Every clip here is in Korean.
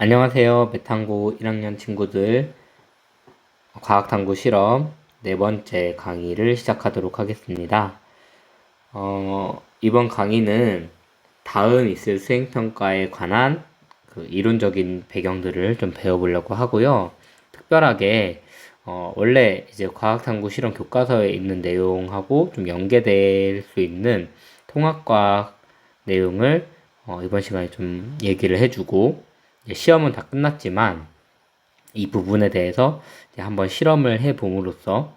안녕하세요. 배탐구 1학년 친구들. 과학탐구 실험 네 번째 강의를 시작하도록 하겠습니다. 이번 강의는 다음 있을 수행평가에 관한 이론적인 배경들을 좀 배워보려고 하고요. 특별하게 원래 이제 과학탐구 실험 교과서에 있는 내용하고 좀 연계될 수 있는 통합과학 내용을 이번 시간에 좀 얘기를 해주고, 시험은 다 끝났지만 이 부분에 대해서 이제 한번 실험을 해봄으로써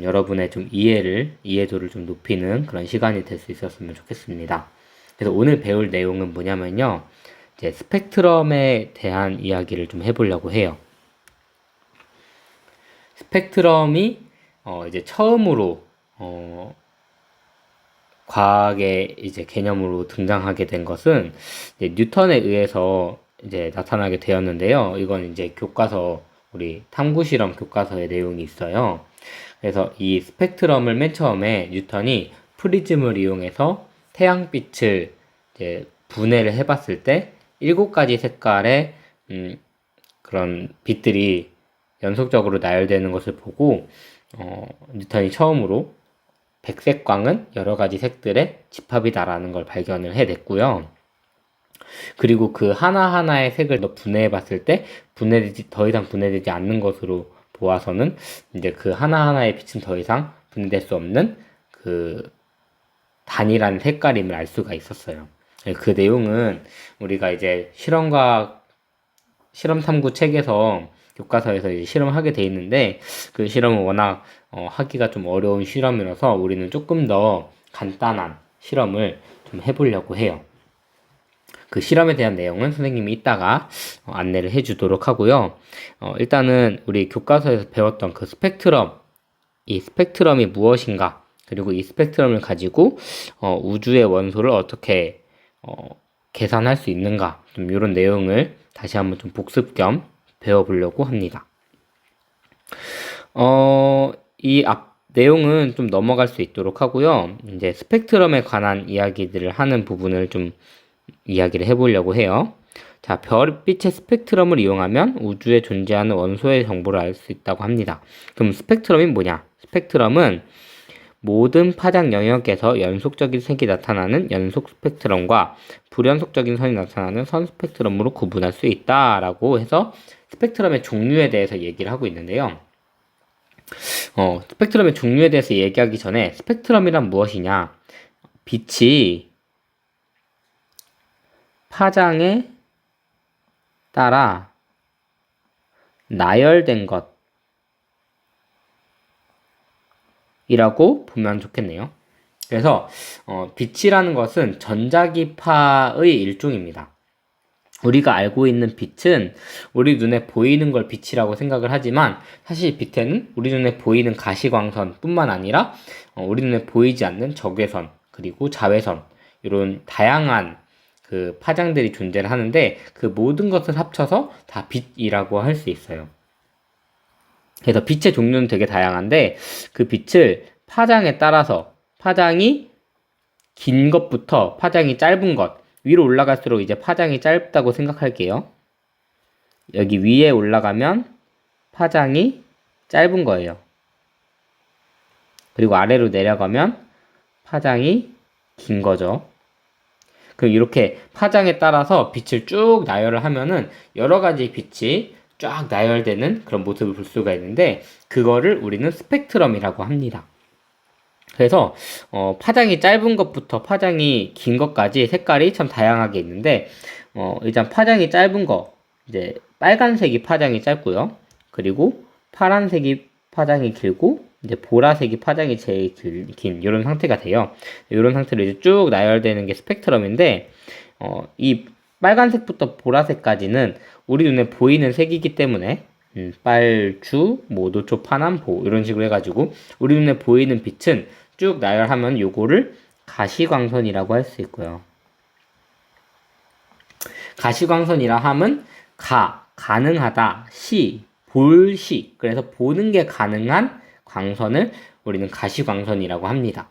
여러분의 좀 이해도를 좀 높이는 그런 시간이 될 수 있었으면 좋겠습니다. 그래서 오늘 배울 내용은 뭐냐면요, 이제 스펙트럼에 대한 이야기를 좀 해보려고 해요. 스펙트럼이 이제 처음으로 과학의 이제 개념으로 등장하게 된 것은 이제 뉴턴에 의해서 이제 나타나게 되었는데요. 이건 이제 교과서, 우리 탐구 실험 교과서의 내용이 있어요. 그래서 이 스펙트럼을 맨 처음에 뉴턴이 프리즘을 이용해서 태양빛을 이제 분해를 해봤을 때 7가지 색깔의 그런 빛들이 연속적으로 나열되는 것을 보고 뉴턴이 처음으로 백색광은 여러 가지 색들의 집합이다라는 걸 발견을 해냈고요. 그리고 그 하나하나의 색을 더 분해해 봤을 때 더 이상 분해되지 않는 것으로 보아서는 이제 그 하나하나의 빛은 더 이상 분해될 수 없는 그 단일한 색깔임을 알 수가 있었어요. 그 내용은 우리가 이제 실험 탐구 책에서 교과서에서 이제 실험을 하게 돼 있는데, 그 실험은 워낙 하기가 좀 어려운 실험이라서 우리는 조금 더 간단한 실험을 좀 해보려고 해요. 그 실험에 대한 내용은 선생님이 이따가 안내를 해주도록 하고요. 일단은 우리 교과서에서 배웠던 그 스펙트럼, 이 스펙트럼이 무엇인가, 그리고 이 스펙트럼을 가지고 우주의 원소를 어떻게 계산할 수 있는가, 좀 이런 내용을 다시 한번 좀 복습 겸 배워보려고 합니다. 이 앞 내용은 좀 넘어갈 수 있도록 하고요. 이제 스펙트럼에 관한 이야기들을 하는 부분을 좀 이야기를 해보려고 해요. 자, 별빛의 스펙트럼을 이용하면 우주에 존재하는 원소의 정보를 알 수 있다고 합니다. 그럼 스펙트럼이 뭐냐? 스펙트럼은 모든 파장 영역에서 연속적인 색이 나타나는 연속 스펙트럼과 불연속적인 선이 나타나는 선 스펙트럼으로 구분할 수 있다라고 해서 스펙트럼의 종류에 대해서 얘기를 하고 있는데요. 스펙트럼의 종류에 대해서 얘기하기 전에 스펙트럼이란 무엇이냐? 빛이 파장에 따라 나열된 것이라고 보면 좋겠네요. 그래서 빛이라는 것은 전자기파의 일종입니다. 우리가 알고 있는 빛은 우리 눈에 보이는 걸 빛이라고 생각을 하지만, 사실 빛에는 우리 눈에 보이는 가시광선 뿐만 아니라 우리 눈에 보이지 않는 적외선, 그리고 자외선, 이런 다양한 그 파장들이 존재를 하는데, 그 모든 것을 합쳐서 다 빛이라고 할 수 있어요. 그래서 빛의 종류는 되게 다양한데, 그 빛을 파장에 따라서, 파장이 긴 것부터 파장이 짧은 것, 위로 올라갈수록 이제 파장이 짧다고 생각할게요. 여기 위에 올라가면 파장이 짧은 거예요. 그리고 아래로 내려가면 파장이 긴 거죠. 그럼 이렇게 파장에 따라서 빛을 쭉 나열을 하면은 여러 가지 빛이 쫙 나열되는 그런 모습을 볼 수가 있는데, 그거를 우리는 스펙트럼이라고 합니다. 그래서 파장이 짧은 것부터 파장이 긴 것까지 색깔이 참 다양하게 있는데, 일단 파장이 짧은 거, 이제 빨간색이 파장이 짧고요. 그리고 파란색이 파장이 길고, 이제 보라색이 파장이 제일 긴 이런 상태가 돼요. 이런 상태로 이제 쭉 나열되는 게 스펙트럼인데, 이 빨간색부터 보라색까지는 우리 눈에 보이는 색이기 때문에 빨주, 뭐 노초, 파남, 보 이런 식으로 해가지고 우리 눈에 보이는 빛은 쭉 나열하면 요거를 가시광선이라고 할 수 있고요. 가시광선이라 함은 가능하다, 볼시, 그래서 보는 게 가능한 광선을 우리는 가시광선이라고 합니다.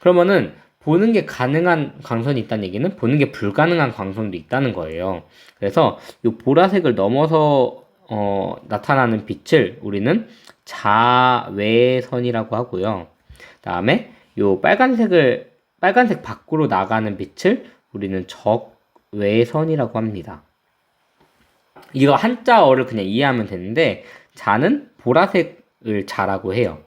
그러면은 보는 게 가능한 광선이 있다는 얘기는 보는 게 불가능한 광선도 있다는 거예요. 그래서 이 보라색을 넘어서 나타나는 빛을 우리는 자외선이라고 하고요. 다음에 요 빨간색 밖으로 나가는 빛을 우리는 적외선이라고 합니다. 이거 한자어를 그냥 이해하면 되는데, 자는 보라색을 자라고 해요.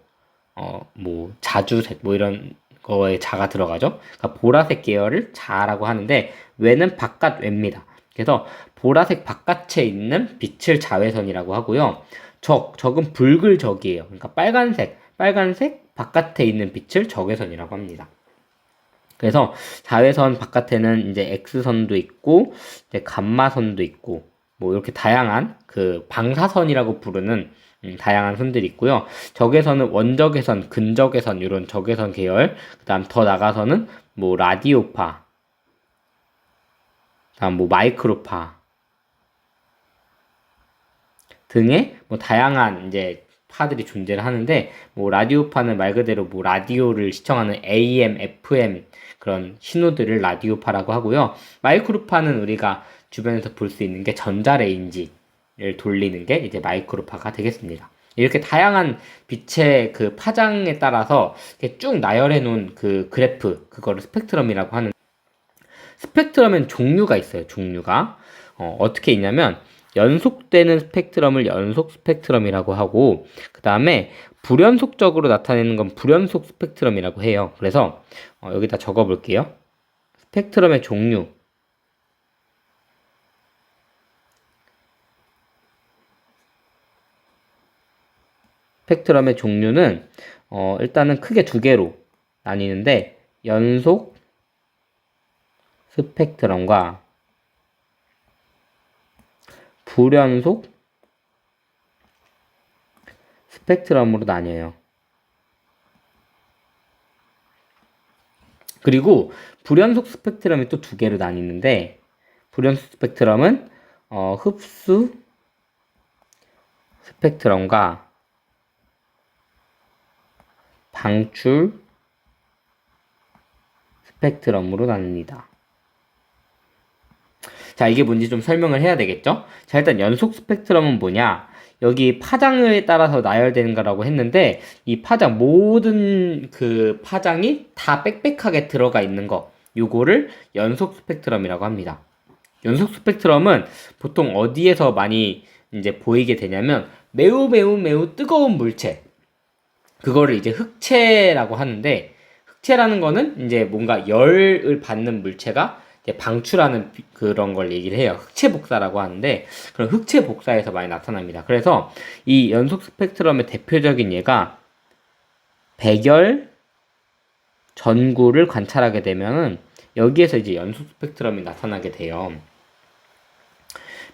뭐 자주색 뭐 이런 거에 자가 들어가죠. 그러니까 보라색 계열을 자라고 하는데, 외는 바깥 외입니다. 그래서 보라색 바깥에 있는 빛을 자외선이라고 하고요. 적은 붉을 적이에요. 그러니까 빨간색 바깥에 있는 빛을 적외선이라고 합니다. 그래서 자외선 바깥에는 이제 X선도 있고, 이제 감마선도 있고, 뭐 이렇게 다양한 그 방사선이라고 부르는 다양한 선들이 있고요. 적외선은 원적외선, 근적외선 이런 적외선 계열, 그다음 더 나가서는 뭐 라디오파, 그다음 뭐 마이크로파 등의 뭐 다양한 이제 파들이 존재를 하는데, 뭐 라디오파는 말 그대로 뭐 라디오를 시청하는 AM, FM 그런 신호들을 라디오파라고 하고요. 마이크로파는 우리가 주변에서 볼 수 있는 게 전자레인지를 돌리는 게 이제 마이크로파가 되겠습니다. 이렇게 다양한 빛의 그 파장에 따라서 이렇게 쭉 나열해 놓은 그 그래프, 그거를 스펙트럼이라고 하는. 스펙트럼엔 종류가 있어요. 종류가 어떻게 있냐면, 연속되는 스펙트럼을 연속 스펙트럼이라고 하고, 그 다음에 불연속적으로 나타내는 건 불연속 스펙트럼이라고 해요. 그래서 여기다 적어 볼게요. 스펙트럼의 종류. 스펙트럼의 종류는 일단은 크게 두 개로 나뉘는데, 연속 스펙트럼과 불연속 스펙트럼으로 나뉘어요. 그리고 불연속 스펙트럼이 또 두 개로 나뉘는데, 불연속 스펙트럼은 흡수 스펙트럼과 방출 스펙트럼으로 나뉩니다. 자, 이게 뭔지 좀 설명을 해야 되겠죠? 자, 일단 연속 스펙트럼은 뭐냐? 여기 파장에 따라서 나열되는 거라고 했는데, 이 파장, 모든 그 파장이 다 빽빽하게 들어가 있는 거, 요거를 연속 스펙트럼이라고 합니다. 연속 스펙트럼은 보통 어디에서 많이 이제 보이게 되냐면, 매우 뜨거운 물체, 그거를 이제 흑체라고 하는데, 흑체라는 거는 이제 뭔가 열을 받는 물체가 방출하는 그런 걸 얘기를 해요. 흑체 복사라고 하는데, 그런 흑체 복사에서 많이 나타납니다. 그래서 이 연속 스펙트럼의 대표적인 예가, 백열 전구를 관찰하게 되면은 여기에서 이제 연속 스펙트럼이 나타나게 돼요.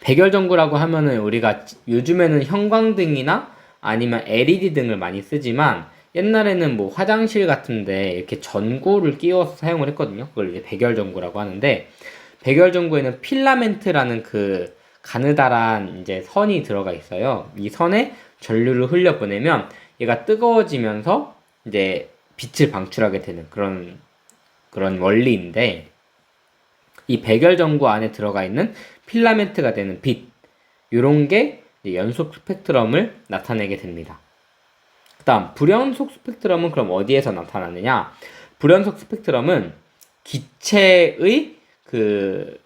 백열 전구라고 하면은 우리가 요즘에는 형광등이나 아니면 LED 등을 많이 쓰지만, 옛날에는 뭐 화장실 같은데 이렇게 전구를 끼워서 사용을 했거든요. 그걸 이제 백열 전구라고 하는데, 백열 전구에는 필라멘트라는 그 가느다란 이제 선이 들어가 있어요. 이 선에 전류를 흘려 보내면 얘가 뜨거워지면서 이제 빛을 방출하게 되는 그런 원리인데, 이 백열 전구 안에 들어가 있는 필라멘트가 되는 빛, 요런 게 연속 스펙트럼을 나타내게 됩니다. 그 다음 불연속 스펙트럼은 그럼 어디에서 나타나느냐? 불연속 스펙트럼은 기체의 그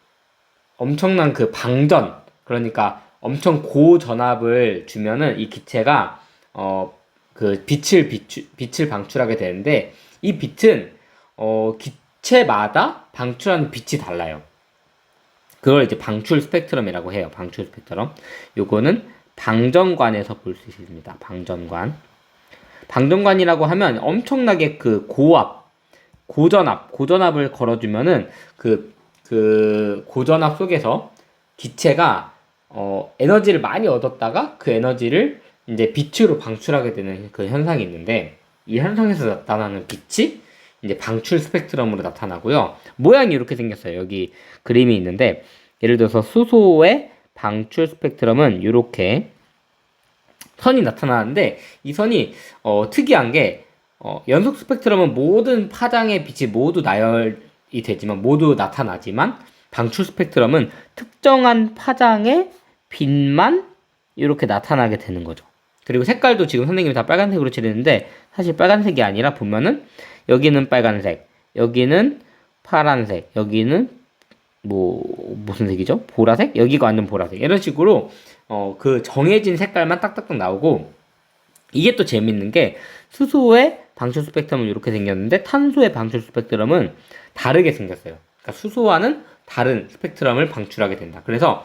엄청난 그 방전, 그러니까 엄청 고전압을 주면은 이 기체가 그 빛을 방출하게 되는데, 이 빛은 기체마다 방출하는 빛이 달라요. 그걸 이제 방출 스펙트럼이라고 해요. 방출 스펙트럼. 요거는 방전관에서 볼 수 있습니다. 방전관이라고 하면 엄청나게 그 고전압을 걸어주면은 그 고전압 속에서 기체가 에너지를 많이 얻었다가 그 에너지를 이제 빛으로 방출하게 되는 그 현상이 있는데, 이 현상에서 나타나는 빛이 이제 방출 스펙트럼으로 나타나고요. 모양이 이렇게 생겼어요. 여기 그림이 있는데, 예를 들어서 수소의 방출 스펙트럼은 이렇게 선이 나타나는데, 이 선이 특이한 게 연속 스펙트럼은 모든 파장의 빛이 모두 나열이 되지만, 모두 나타나지만, 방출 스펙트럼은 특정한 파장의 빛만 이렇게 나타나게 되는 거죠. 그리고 색깔도 지금 선생님이 다 빨간색으로 칠했는데, 사실 빨간색이 아니라 보면은, 여기는 빨간색, 여기는 파란색, 여기는 무슨 색이죠? 보라색? 여기가 완전 보라색. 이런 식으로, 그 정해진 색깔만 딱딱딱 나오고, 이게 또 재밌는 게, 수소의 방출 스펙트럼은 이렇게 생겼는데, 탄소의 방출 스펙트럼은 다르게 생겼어요. 그러니까 수소와는 다른 스펙트럼을 방출하게 된다. 그래서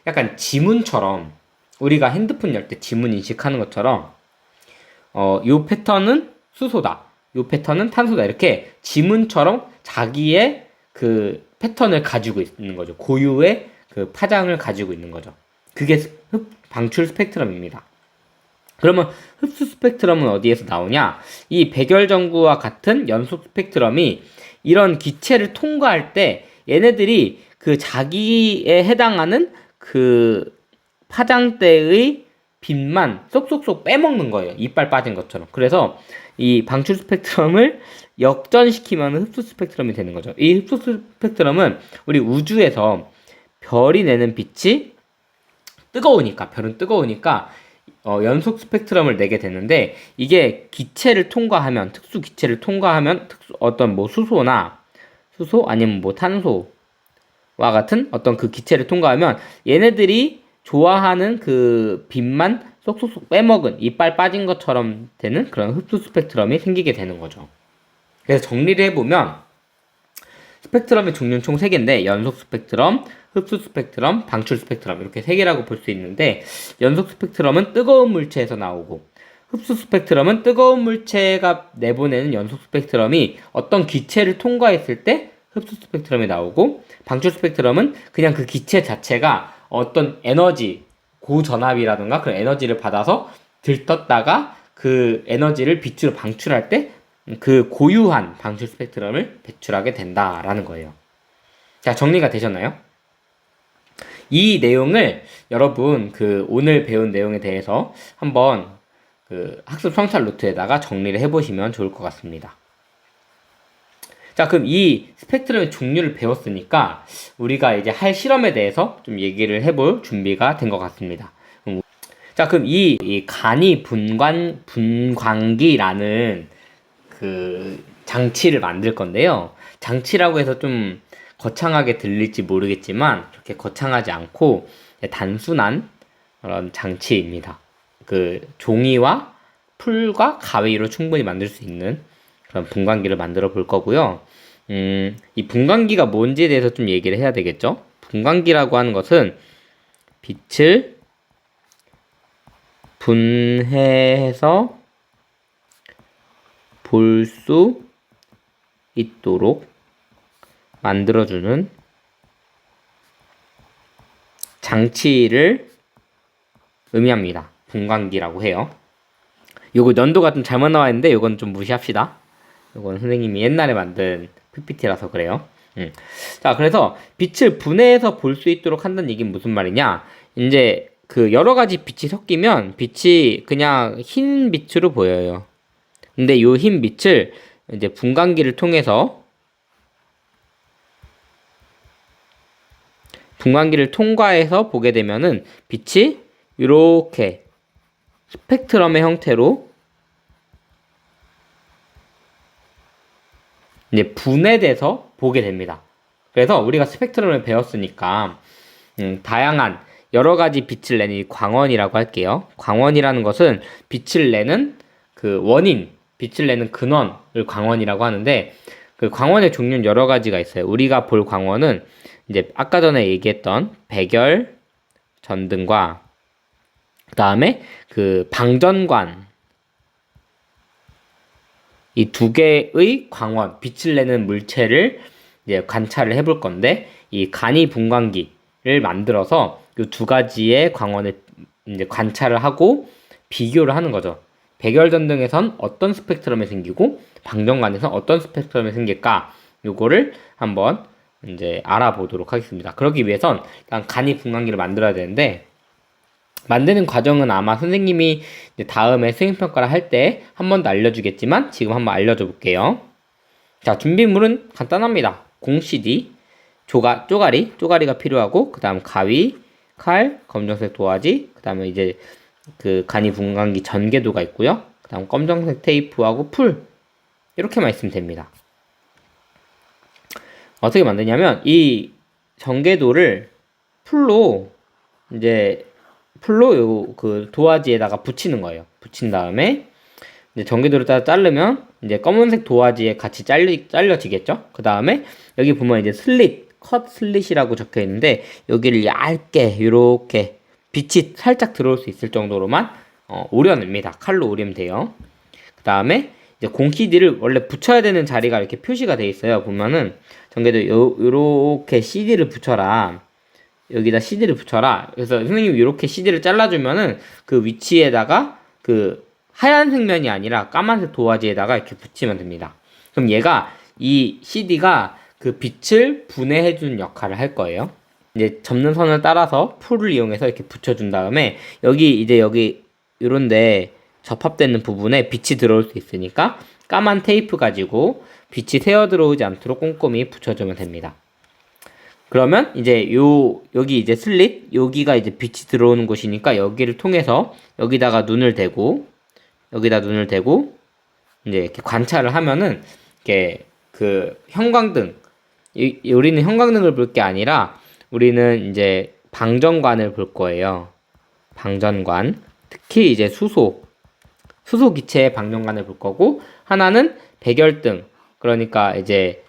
약간 지문처럼, 우리가 핸드폰 열 때 지문 인식하는 것처럼, 요 패턴은 수소다. 요 패턴은 탄소다. 이렇게 지문처럼 자기의 그 패턴을 가지고 있는 거죠. 고유의 그 파장을 가지고 있는 거죠. 그게 방출 스펙트럼입니다. 그러면 흡수 스펙트럼은 어디에서 나오냐? 이 백열전구와 같은 연속 스펙트럼이 이런 기체를 통과할 때 얘네들이 그 자기에 해당하는 그 파장대의 빛만 쏙쏙쏙 빼먹는 거예요. 이빨 빠진 것처럼. 그래서 이 방출 스펙트럼을 역전시키면 흡수 스펙트럼이 되는 거죠. 이 흡수 스펙트럼은 우리 우주에서 별이 내는 빛이 뜨거우니까, 별은 뜨거우니까 연속 스펙트럼을 내게 되는데, 이게 기체를 통과하면, 특수 기체를 통과하면 어떤 수소나 수소 아니면 탄소와 같은 어떤 그 기체를 통과하면 얘네들이 좋아하는 그 빛만 쏙쏙쏙 빼먹은, 이빨 빠진 것처럼 되는 그런 흡수 스펙트럼이 생기게 되는 거죠. 그래서 정리를 해보면 스펙트럼의 종류는 총 3개인데, 연속 스펙트럼, 흡수 스펙트럼, 방출 스펙트럼, 이렇게 3개라고 볼 수 있는데, 연속 스펙트럼은 뜨거운 물체에서 나오고, 흡수 스펙트럼은 뜨거운 물체가 내보내는 연속 스펙트럼이 어떤 기체를 통과했을 때 흡수 스펙트럼이 나오고, 방출 스펙트럼은 그냥 그 기체 자체가 어떤 에너지, 고전압이라든가 그런 에너지를 받아서 들떴다가 그 에너지를 빛으로 방출할 때 그 고유한 방출 스펙트럼을 배출하게 된다라는 거예요. 자, 정리가 되셨나요? 이 내용을 여러분 그 오늘 배운 내용에 대해서 한번 그 학습 성찰 노트에다가 정리를 해보시면 좋을 것 같습니다. 자, 그럼 이 스펙트럼의 종류를 배웠으니까 우리가 이제 할 실험에 대해서 좀 얘기를 해볼 준비가 된 것 같습니다. 자, 그럼 이 간이 분광기라는 그 장치를 만들 건데요. 장치라고 해서 좀 거창하게 들릴지 모르겠지만 그렇게 거창하지 않고 단순한 그런 장치입니다. 그 종이와 풀과 가위로 충분히 만들 수 있는 그런 분광기를 만들어 볼 거고요. 이 분광기가 뭔지에 대해서 좀 얘기를 해야 되겠죠? 분광기라고 하는 것은 빛을 분해해서 볼 수 있도록 만들어주는 장치를 의미합니다. 분광기라고 해요. 요거 연도가 좀 잘못 나와 있는데 요건 좀 무시합시다. 요건 선생님이 옛날에 만든 PPT라서 그래요. 자, 그래서 빛을 분해해서 볼 수 있도록 한다는 얘기는 무슨 말이냐? 이제 그 여러 가지 빛이 섞이면 빛이 그냥 흰 빛으로 보여요. 근데 요 흰 빛을 이제 분광기를 통해서 분광기를 통과해서 보게 되면은 빛이 이렇게 스펙트럼의 형태로 이제 분해돼서 보게 됩니다. 그래서 우리가 스펙트럼을 배웠으니까 다양한 여러 가지 빛을 내는 이 광원이라고 할게요. 광원이라는 것은 빛을 내는 그 원인, 빛을 내는 근원을 광원이라고 하는데, 그 광원의 종류는 여러 가지가 있어요. 우리가 볼 광원은 이제 아까 전에 얘기했던 백열 전등과 그 다음에 그 방전관, 이 두 개의 광원, 빛을 내는 물체를 이제 관찰을 해볼 건데, 이 간이 분광기를 만들어서 이 두 가지의 광원을 이제 관찰을 하고 비교를 하는 거죠. 백열전등에선 어떤 스펙트럼이 생기고 방전관에선 어떤 스펙트럼이 생길까? 요거를 한번 이제 알아보도록 하겠습니다. 그러기 위해선 일단 간이 분광기를 만들어야 되는데, 만드는 과정은 아마 선생님이 이제 다음에 수행평가를 할 때 한 번 더 알려주겠지만 지금 한번 알려줘 볼게요. 자, 준비물은 간단합니다. 공 CD, 쪼가리가 필요하고, 그 다음 가위, 칼, 검정색 도화지, 그 다음에 이제 그 간이 분광기 전개도가 있고요. 그 다음 검정색 테이프하고 풀, 이렇게만 있으면 됩니다. 어떻게 만드냐면 이 전개도를 풀로 요 그 도화지에다가 붙이는 거예요. 붙인 다음에 이제 전개도를 따라 자르면 이제 검은색 도화지에 같이 잘려지겠죠. 그 다음에 여기 보면 이제 컷 슬릿이라고 적혀 있는데 여기를 얇게 이렇게 빛이 살짝 들어올 수 있을 정도로만 오려냅니다. 칼로 오리면 돼요. 그 다음에 이제 공 CD를 원래 붙여야 되는 자리가 이렇게 표시가 돼 있어요. 보면은 전개도 요렇게 CD를 붙여라. 여기다 CD를 붙여라. 그래서 선생님이 이렇게 CD를 잘라주면은 그 위치에다가 그 하얀색 면이 아니라 까만색 도화지에다가 이렇게 붙이면 됩니다. 그럼 얘가 이 CD가 그 빛을 분해해주는 역할을 할 거예요. 이제 접는 선을 따라서 풀을 이용해서 이렇게 붙여준 다음에 여기 요런데 접합되는 부분에 빛이 들어올 수 있으니까 까만 테이프 가지고 빛이 새어 들어오지 않도록 꼼꼼히 붙여주면 됩니다. 그러면 이제 여기 이제 슬릿, 여기가 이제 빛이 들어오는 곳이니까 여기를 통해서 여기다가 눈을 대고 이제 이렇게 관찰을 하면은 이렇게 그 형광등, 우리는 형광등을 볼 게 아니라 우리는 이제 방전관을 볼 거예요. 방전관. 특히 이제 수소 기체의 방전관을 볼 거고, 하나는 백열등. 그러니까 이제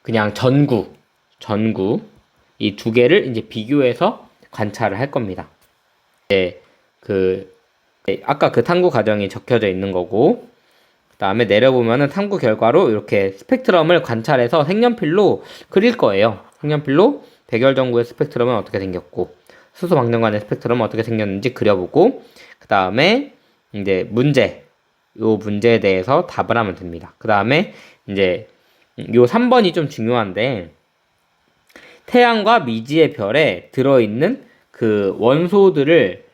그냥 전구 이 두 개를 이제 비교해서 관찰을 할 겁니다. 이제 아까 그 탐구 과정이 적혀져 있는 거고, 그 다음에 내려보면은 탐구 결과로 이렇게 스펙트럼을 관찰해서 색연필로 그릴 거예요. 색연필로 백열전구의 스펙트럼은 어떻게 생겼고, 수소 방전관의 스펙트럼은 어떻게 생겼는지 그려보고, 그 다음에 이제 요 문제에 대해서 답을 하면 됩니다. 그 다음에 이제 요 3번이 좀 중요한데, 태양과 미지의 별에 들어있는 그 원소들을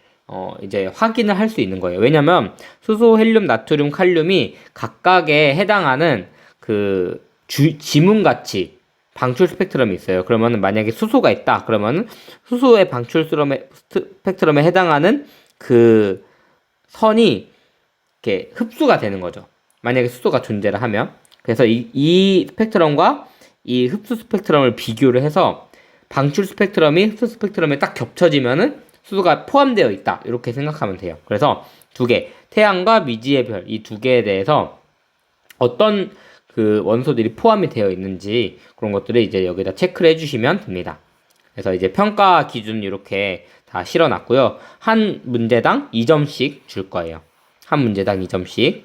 이제 확인을 할 수 있는 거예요. 왜냐면 수소, 헬륨, 나트륨, 칼륨이 각각에 해당하는 그 지문 가치 방출 스펙트럼이 있어요. 그러면 만약에 수소가 있다. 그러면 수소의 방출 스펙트럼에 해당하는 그 선이 이렇게 흡수가 되는 거죠. 만약에 수소가 존재를 하면. 그래서 이 스펙트럼과 이 흡수 스펙트럼을 비교를 해서 방출 스펙트럼이 흡수 스펙트럼에 딱 겹쳐지면은 수소가 포함되어 있다. 이렇게 생각하면 돼요. 그래서 두 개, 태양과 미지의 별, 이 두 개에 대해서 어떤 그 원소들이 포함이 되어 있는지 그런 것들을 이제 여기다 체크를 해주시면 됩니다. 그래서 이제 평가 기준 이렇게 다 실어놨고요. 한 문제당 2점씩 줄 거예요. 한 문제당 2점씩.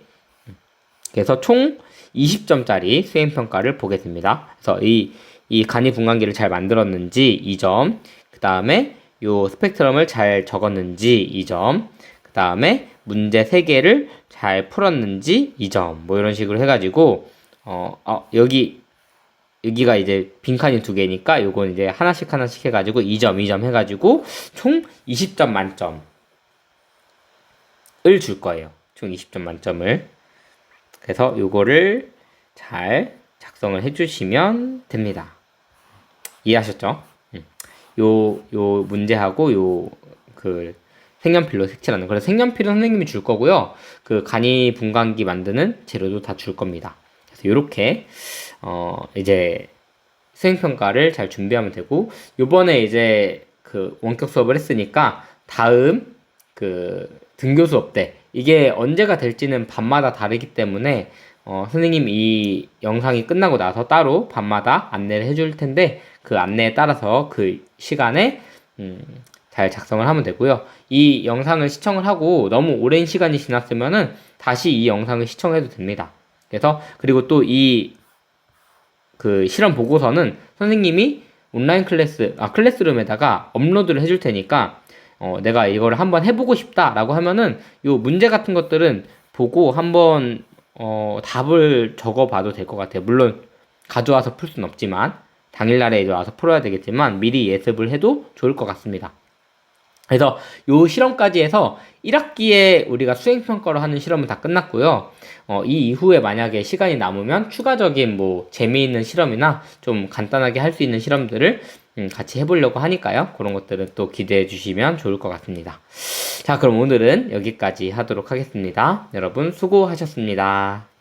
그래서 총 20점짜리 수행평가를 보겠습니다. 그래서 이 간이 분광기를 잘 만들었는지 2점, 그 다음에 요 스펙트럼을 잘 적었는지 2점, 그 다음에 문제 3개를 잘 풀었는지 2점, 뭐 이런 식으로 해가지고 여기가 이제 빈칸이 2개니까 요건 이제 하나씩 해가지고 2점 해가지고 총 20점 만점을 줄 거예요. 총 20점 만점을. 그래서 요거를 잘 작성을 해주시면 됩니다. 이해하셨죠? 요 문제하고 그 색연필로 색칠하는. 그래서 색연필은 선생님이 줄 거고요. 그 간이 분광기 만드는 재료도 다 줄 겁니다. 그래서 요렇게 이제 수행평가를 잘 준비하면 되고, 요번에 이제 그 원격 수업을 했으니까 다음 그 등교 수업 때 이게 언제가 될지는 밤마다 다르기 때문에 선생님 이 영상이 끝나고 나서 따로 밤마다 안내를 해줄 텐데 그 안내에 따라서 그 시간에 잘 작성을 하면 되고요. 이 영상을 시청을 하고 너무 오랜 시간이 지났으면은 다시 이 영상을 시청해도 됩니다. 그래서 그리고 또 그 실험 보고서는 선생님이 온라인 클래스룸에다가 업로드를 해줄 테니까 내가 이거를 한번 해보고 싶다라고 하면은 요 문제 같은 것들은 보고 한번 답을 적어봐도 될 것 같아요. 물론 가져와서 풀 수는 없지만 당일날에 이제 와서 풀어야 되겠지만 미리 예습을 해도 좋을 것 같습니다. 그래서 요 실험까지 해서 1학기에 우리가 수행평가로 하는 실험은 다 끝났고요. 이 이후에 만약에 시간이 남으면 추가적인 뭐 재미있는 실험이나 좀 간단하게 할 수 있는 실험들을 같이 해보려고 하니까요. 그런 것들은 또 기대해 주시면 좋을 것 같습니다. 자, 그럼 오늘은 여기까지 하도록 하겠습니다. 여러분 수고하셨습니다.